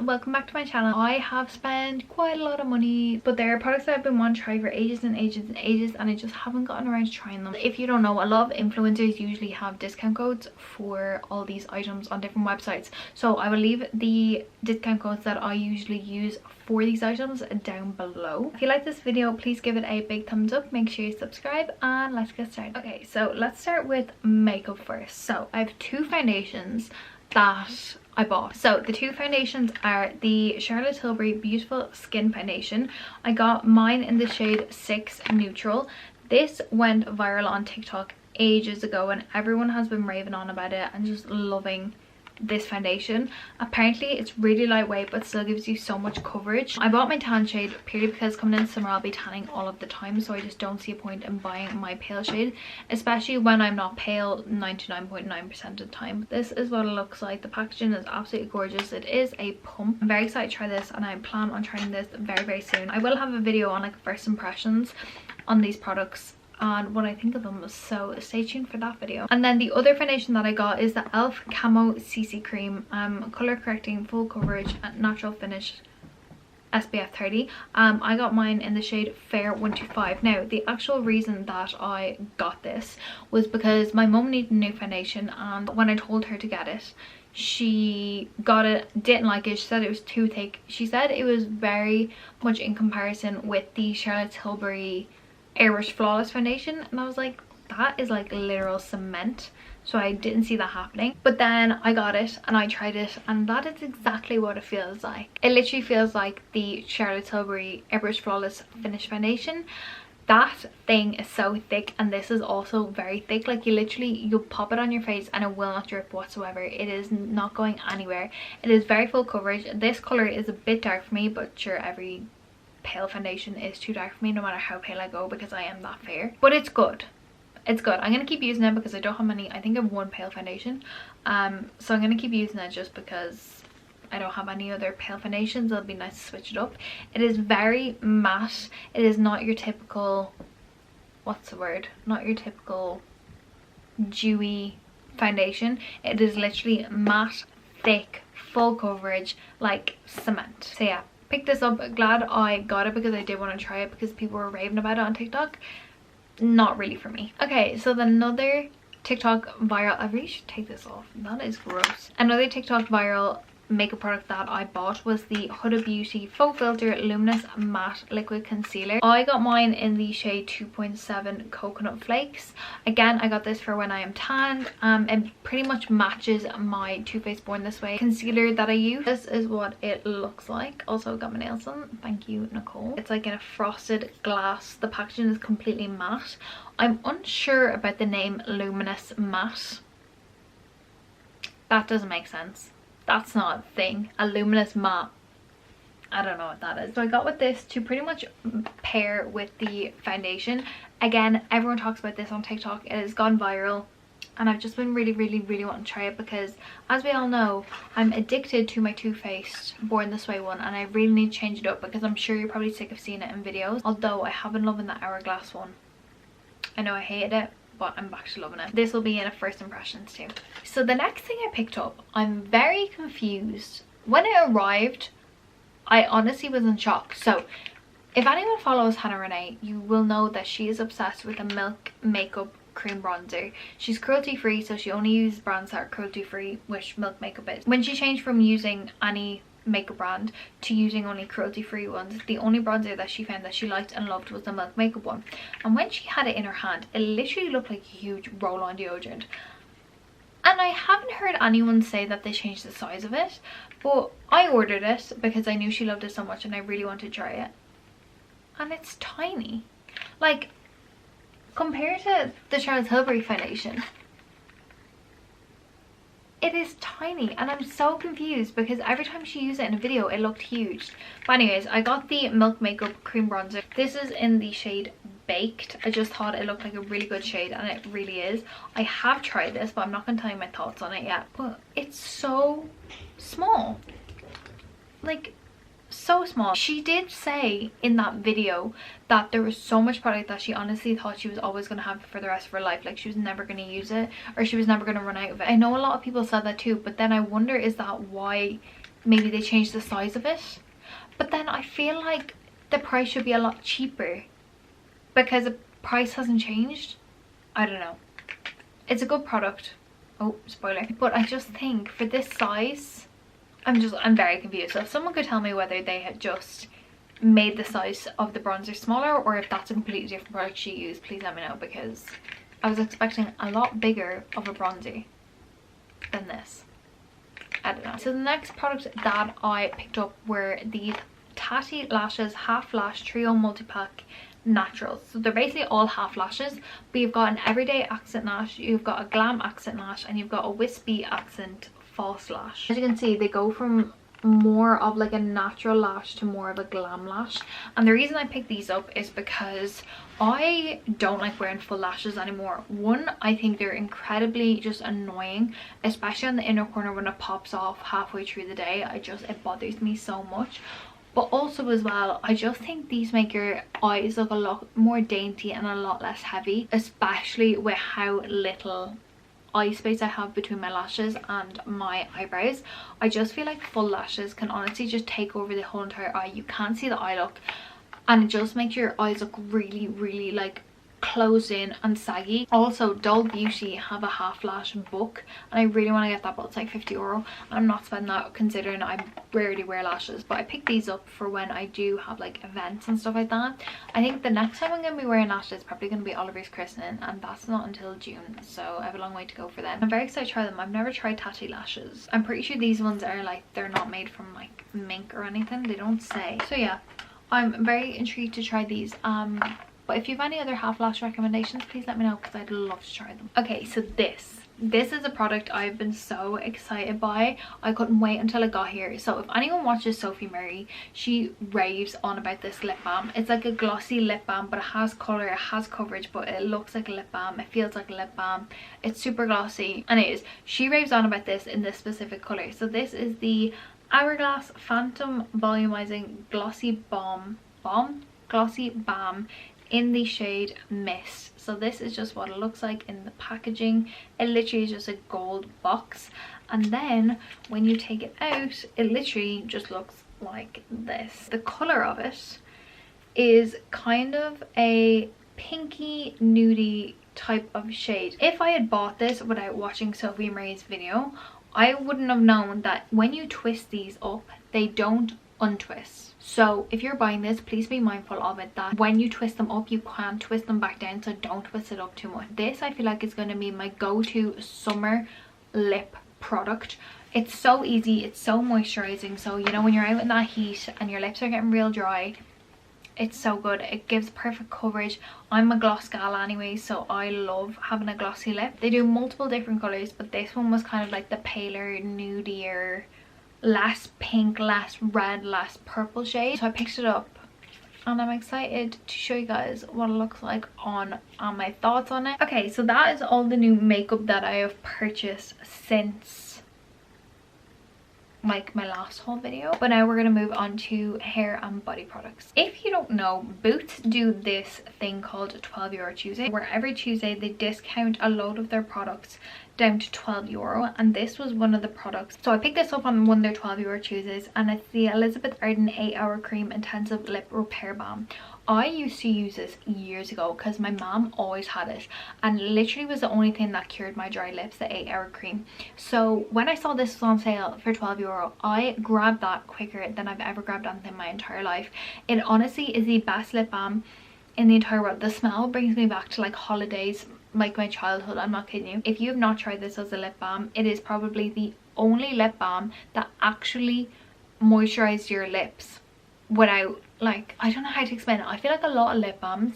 welcome back to my channel. I have spent quite a lot of money, but there are products that I've been wanting to try for ages and ages and ages, and I just haven't gotten around to trying them. If you don't know, a lot of influencers usually have discount codes for all these items on different websites, so I will leave the discount codes that I usually use for these items down below. If you like this video, please give it a big thumbs up, make sure you subscribe, and let's get started. Okay, so let's start with makeup first. So I have two foundations that I bought. So the two foundations are the Charlotte Tilbury Beautiful Skin Foundation. I got mine in the shade 6 Neutral. This went viral on TikTok ages ago and everyone has been raving on about it and just loving this foundation. Apparently it's really lightweight but still gives you so much coverage. I bought my tan shade purely because coming in summer I'll be tanning all of the time, so I just don't see a point in buying my pale shade, especially when I'm not pale 99.9% of the time. This is what it looks like. The packaging is absolutely gorgeous. It is a pump. I'm very excited to try this and I plan on trying this very soon. I will have a video on like first impressions on these products and what I think of them, so stay tuned for that video. And then the other foundation that I got is the e.l.f. Camo CC Cream, color correcting, full coverage, natural finish, SPF 30. I got mine in the shade Fair 125. Now the actual reason that I got this was because my mum needed a new foundation, and when I told her to get it, she got it, didn't like it. She said it was too thick. She said it was very much in comparison with the Charlotte Tilbury Airbrush Flawless foundation, and I was like, that is like literal cement, so I didn't see that happening. But then I got it and I tried it, and that is exactly what it feels like. It literally feels like the Charlotte Tilbury Airbrush Flawless Finish foundation. That thing is so thick, and this is also very thick. Like you'll pop it on your face and it will not drip whatsoever. It is not going anywhere. It is very full coverage. This color is a bit dark for me, but sure, every pale foundation is too dark for me no matter how pale I go, because I am that fair. But it's good. It's good. I'm gonna keep using it because I don't have many. I think I have one pale foundation, so I'm gonna keep using it just because I don't have any other pale foundations. It'll be nice to switch it up. It is very matte. It is not your typical, what's the word, not your typical dewy foundation. It is literally matte, thick, full coverage, like cement. So yeah, picked this up. Glad I got it because I did want to try it because people were raving about it on TikTok. Not really for me. Okay, so then another TikTok viral, I really should take this off, that is gross. Another TikTok viral makeup product that I bought was the Huda Beauty Faux Filter Luminous Matte Liquid Concealer. I got mine in the shade 2.7 Coconut Flakes. Again, I got this for when I am tanned. It pretty much matches my Too Faced Born This Way concealer that I use. This is what it looks like. Also got my nails done, thank you Nicole. It's like in a frosted glass. The packaging is completely matte. I'm unsure about the name Luminous Matte. That doesn't make sense. That's not a thing. A luminous matte, I don't know what that is. So I got with this to pretty much pair with the foundation. Again, everyone talks about this on TikTok. It has gone viral and I've just been really wanting to try it because, as we all know, I'm addicted to my Too Faced Born This Way one, and I really need to change it up because I'm sure you're probably sick of seeing it in videos. Although I have been loving the Hourglass one. I know I hated it, but I'm back to loving it. This will be in a first impressions too. So the next thing I picked up, I'm very confused. When it arrived, I honestly was in shock. So if anyone follows Hannah Renee, you will know that she is obsessed with a Milk Makeup cream bronzer. She's cruelty free, so she only uses brands that are cruelty free, which Milk Makeup is. When she changed from using any makeup brand to using only cruelty free ones, the only bronzer that she found that she liked and loved was the Milk Makeup one. And when she had it in her hand, it literally looked like a huge roll-on deodorant. And I haven't heard anyone say that they changed the size of it, but I ordered it because I knew she loved it so much and I really wanted to try it. And it's tiny. Like, compared to the Charlotte Tilbury foundation, it is tiny, and I'm so confused because every time she used it in a video it looked huge. But anyways, I got the Milk Makeup cream bronzer. This is in the shade Baked. I just thought it looked like a really good shade, and it really is. I have tried this, but I'm not going to tell you my thoughts on it yet. But it's so small, like so small. She did say in that video that there was so much product that she honestly thought she was always going to have it for the rest of her life. Like she was never going to use it, or she was never going to run out of it. I know a lot of people said that too, but then I wonder, is that why maybe they changed the size of it, but then I feel like the price should be a lot cheaper because the price hasn't changed. I don't know. It's a good product. Oh, spoiler. But I just think for this size, I'm very confused. So if someone could tell me whether they had just made the size of the bronzer smaller or if that's a completely different product she used, please let me know, because I was expecting a lot bigger of a bronzer than this. I don't know. So the next product that I picked up were these Tatti Lashes Half Lash Trio Multi-Pack Naturals. So they're basically all half lashes, but you've got an everyday accent lash, you've got a glam accent lash, and you've got a wispy accent false lash. As you can see, they go from more of like a natural lash to more of a glam lash, and the reason I picked these up is because I don't like wearing full lashes anymore. One, I think they're incredibly just annoying, especially on the inner corner when it pops off halfway through the day. It bothers me so much. But also as well, I just think these make your eyes look a lot more dainty and a lot less heavy, especially with how little eye space I have between my lashes and my eyebrows. I just feel like full lashes can honestly just take over the whole entire eye. You can't see the eye look, and it just makes your eyes look really, really like closed in and saggy. Also, Dull Beauty have a half lash book, and I really want to get that, but it's like €50. I'm not spending that considering I rarely wear lashes, but I picked these up for when I do have like events and stuff like that. I think the next time I'm going to be wearing lashes is probably going to be Oliver's christening, and that's not until June, so I have a long way to go for them. I'm very excited to try them. I've never tried Tatti lashes. I'm pretty sure these ones are like, they're not made from like mink or anything, they don't say. So yeah, I'm very intrigued to try these. But if you have any other half lash recommendations, please let me know, because I'd love to try them. Okay, so this is a product I've been so excited by. I couldn't wait until it got here. So if anyone watches Sophie Murray, she raves on about this lip balm. It's like a glossy lip balm, but it has colour, it has coverage, but it looks like a lip balm, it feels like a lip balm, it's super glossy, and it is. She raves on about this in this specific colour. So this is the Hourglass Phantom Volumizing Glossy Glossy Balm in the shade Mist. So this is just what it looks like in the packaging. It literally is just a gold box, and then when you take it out, it literally just looks like this. The color of it is kind of a pinky nudie type of shade. If I had bought this without watching Sophie Murray's video, I wouldn't have known that when you twist these up, they don't untwist. So if you're buying this, please be mindful of it, that when you twist them up, you can't twist them back down, so don't twist it up too much. This I feel like is going to be my go-to summer lip product. It's so easy, it's so moisturizing, so you know when you're out in that heat and your lips are getting real dry, it's so good. It gives perfect coverage. I'm a gloss gal anyway, so I love having a glossy lip. They do multiple different colors, but this one was kind of like the paler, nudier, less pink, less red, less purple shade. So I picked it up, and I'm excited to show you guys what it looks like on and my thoughts on it. Okay, so that is all the new makeup that I have purchased since like my last haul video, but now we're going to move on to hair and body products. If you don't know, Boots do this thing called €12 Tuesday, where every Tuesday they discount a load of their products down to €12, and this was one of the products. So I picked this up on one of their €12 Tuesdays, and it's the Elizabeth Arden 8-Hour Cream Intensive Lip Repair Balm. I used to use this years ago because my mom always had it, and literally was the only thing that cured my dry lips, the 8-Hour Cream. So when I saw this was on sale for €12, I grabbed that quicker than I've ever grabbed anything in my entire life. It honestly is the best lip balm in the entire world. The smell brings me back to like holidays, like my childhood. I'm not kidding you. If you have not tried this as a lip balm, it is probably the only lip balm that actually moisturizes your lips without, like, I don't know how to explain it. I feel like a lot of lip balms,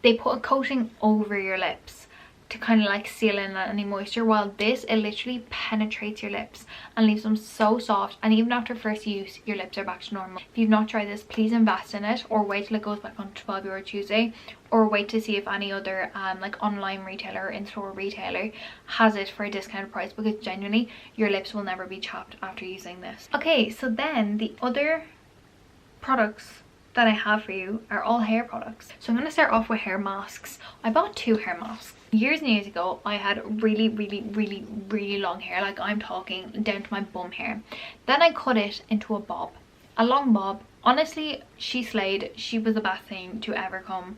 they put a coating over your lips to kind of like seal in any moisture, while this, it literally penetrates your lips and leaves them so soft, and even after first use your lips are back to normal. If you've not tried this, please invest in it, or wait till it goes back on €12 Tuesday, or wait to see if any other like online retailer or in-store retailer has it for a discounted price, because genuinely your lips will never be chapped after using this. Okay, so then the other products that I have for you are all hair products. So I'm going to start off with hair masks. I bought 2 hair masks. Years and years ago, I had really long hair. Like, I'm talking down to my bum hair. Then I cut it into a bob. A long bob. Honestly, she slayed. She was the best thing to ever come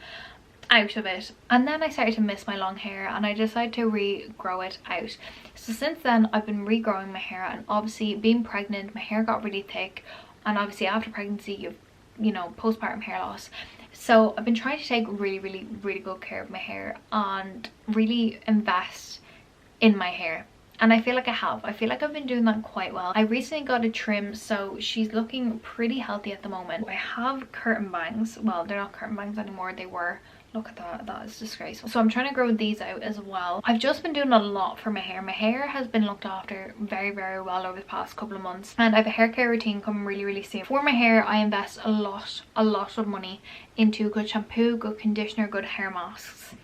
out of it. And then I started to miss my long hair and I decided to regrow it out. So since then, I've been regrowing my hair, and obviously being pregnant, my hair got really thick, and obviously after pregnancy, you know, postpartum hair loss. So I've been trying to take really good care of my hair and really invest in my hair. And I feel like I have. I feel like I've been doing that quite well. I recently got a trim, so she's looking pretty healthy at the moment. I have curtain bangs. Well, they're not curtain bangs anymore. They were. Look at that. That is disgraceful. So I'm trying to grow these out as well. I've just been doing a lot for my hair. My hair has been looked after very well over the past couple of months. And I have a hair care routine coming really soon. For my hair, I invest a lot of money into good shampoo, good conditioner, good hair masks.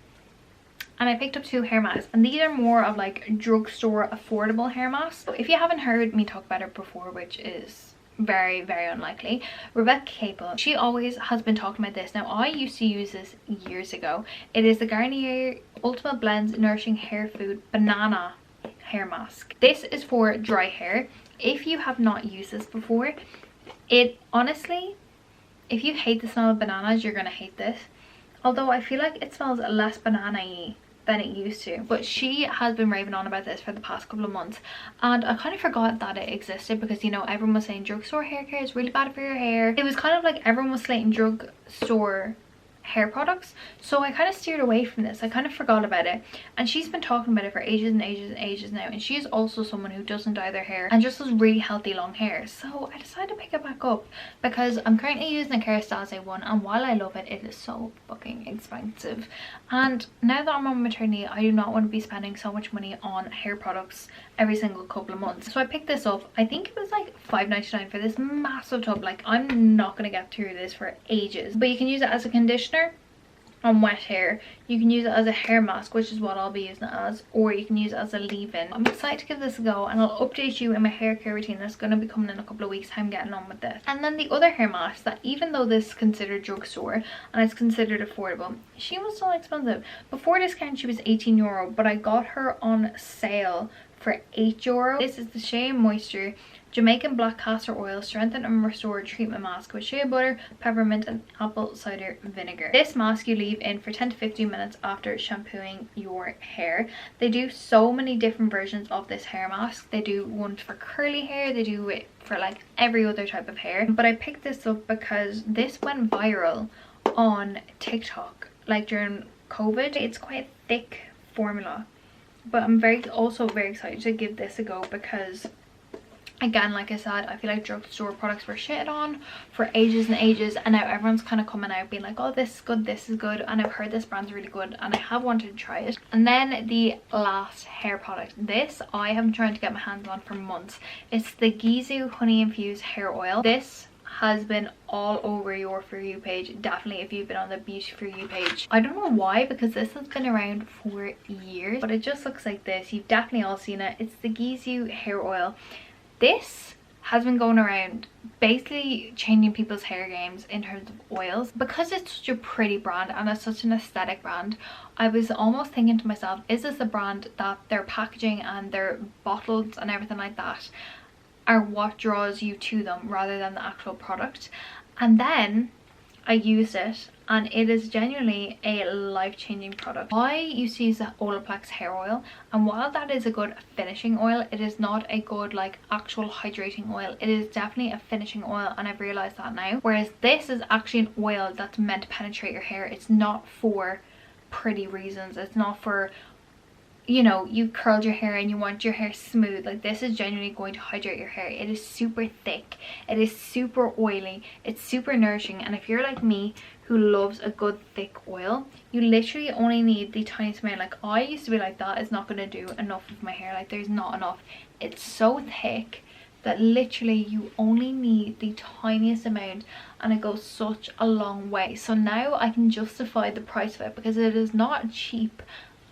And I picked up 2 hair masks, and these are more of like drugstore affordable hair masks. So if you haven't heard me talk about it before, which is very unlikely, Rebecca Capel, she always has been talking about this. Now, I used to use this years ago. It is the Garnier Ultimate Blends Nourishing Hair Food Banana Hair Mask. This is for dry hair. If you have not used this before, it honestly, if you hate the smell of bananas, you're gonna hate this. Although I feel like it smells less banana-y than it used to. But she has been raving on about this for the past couple of months, and I kind of forgot that it existed because, you know, everyone was saying drugstore hair care is really bad for your hair. It was kind of like everyone was slating drugstore hair products, so I kind of steered away from this. I kind of forgot about it, and she's been talking about it for ages and ages now, and she is also someone who doesn't dye their hair and just has really healthy long hair. So I decided to pick it back up because I'm currently using the Kerastase one, and while I love it, it is so fucking expensive. And now that I'm on maternity, I do not want to be spending so much money on hair products every single couple of months. So I picked this up. I think it was like $5.99 for this massive tub. Like, I'm not gonna get through this for ages. But you can use it as a conditioner on wet hair, you can use it as a hair mask, which is what I'll be using it as, or you can use it as a leave-in. I'm excited to give this a go, and I'll update you in my hair care routine that's going to be coming in a couple of weeks time, getting on with this. And then the other hair mask, that even though this is considered drugstore and it's considered affordable, she was so expensive. Before discount she was €18, but I got her on sale for €8. This is the Shea Moisture Jamaican Black Castor Oil Strengthen and Restore Treatment Mask with shea butter, peppermint and apple cider vinegar. This mask you leave in for 10 to 15 minutes after shampooing your hair. They do so many different versions of this hair mask. They do one for curly hair, they do it for like every other type of hair. But I picked this up because this went viral on TikTok like during COVID. It's quite a thick formula, but I'm also very excited to give this a go because, again, like I said, I feel like drugstore products were shitted on for ages and ages, and now everyone's kind of coming out being like, oh, this is good, this is good, and I've heard this brand's really good, and I have wanted to try it. And then the last hair product, this I have been trying to get my hands on for months. It's the Gizu Honey Infused Hair Oil. This has been all over your For You page, definitely if you've been on the Beauty For You page. I don't know why, because this has been around for years, but it just looks like this. You've definitely all seen it. It's the Gizu hair oil. This has been going around basically changing people's hair games in terms of oils. Because it's such a pretty brand and it's such an aesthetic brand, I was almost thinking to myself, is this a brand that their packaging and their bottles and everything like that are what draws you to them rather than the actual product? And then I used it, and it is genuinely a life-changing product. I used to use the Olaplex hair oil, and while that is a good finishing oil, it is not a good like actual hydrating oil. It is definitely a finishing oil, and I've realized that now. Whereas this is actually an oil that's meant to penetrate your hair. It's not for pretty reasons. It's not for, you know, you curled your hair and you want your hair smooth. Like, this is genuinely going to hydrate your hair. It is super thick, it is super oily, it's super nourishing, and if you're like me who loves a good thick oil, you literally only need the tiniest amount. Like, I used to be like, that is not going to do enough of my hair. Like, there's not enough. It's so thick that literally you only need the tiniest amount, and it goes such a long way. So now I can justify the price of it because it is not cheap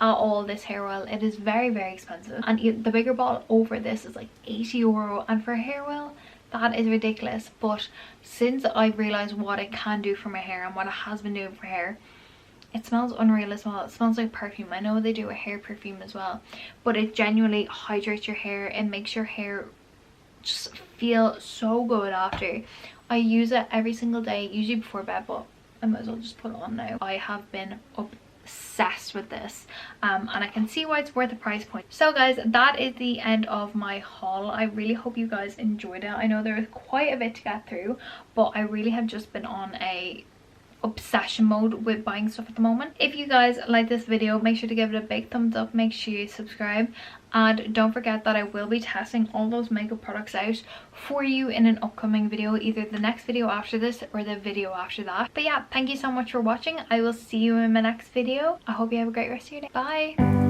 at all. This hair oil, it is very expensive, and the bigger bottle over this is like €80, and for hair oil That is ridiculous. But since I realized what it can do for my hair and what it has been doing for hair, it smells unreal as well. It smells like perfume. I know they do a hair perfume as well, but it genuinely hydrates your hair and makes your hair just feel so good after. I use it every single day, usually before bed, but I might as well just put it on now. I have been obsessed with this, and I can see why it's worth the price point. So guys, that is the end of my haul. I really hope you guys enjoyed it. I know there was quite a bit to get through, but I really have just been on a obsession mode with buying stuff at the moment. If you guys like this video, make sure to give it a big thumbs up, make sure you subscribe, and don't forget that I will be testing all those makeup products out for you in an upcoming video, either the next video after this or the video after that. But yeah, thank you so much for watching. I will see you in my next video. I hope you have a great rest of your day. Bye.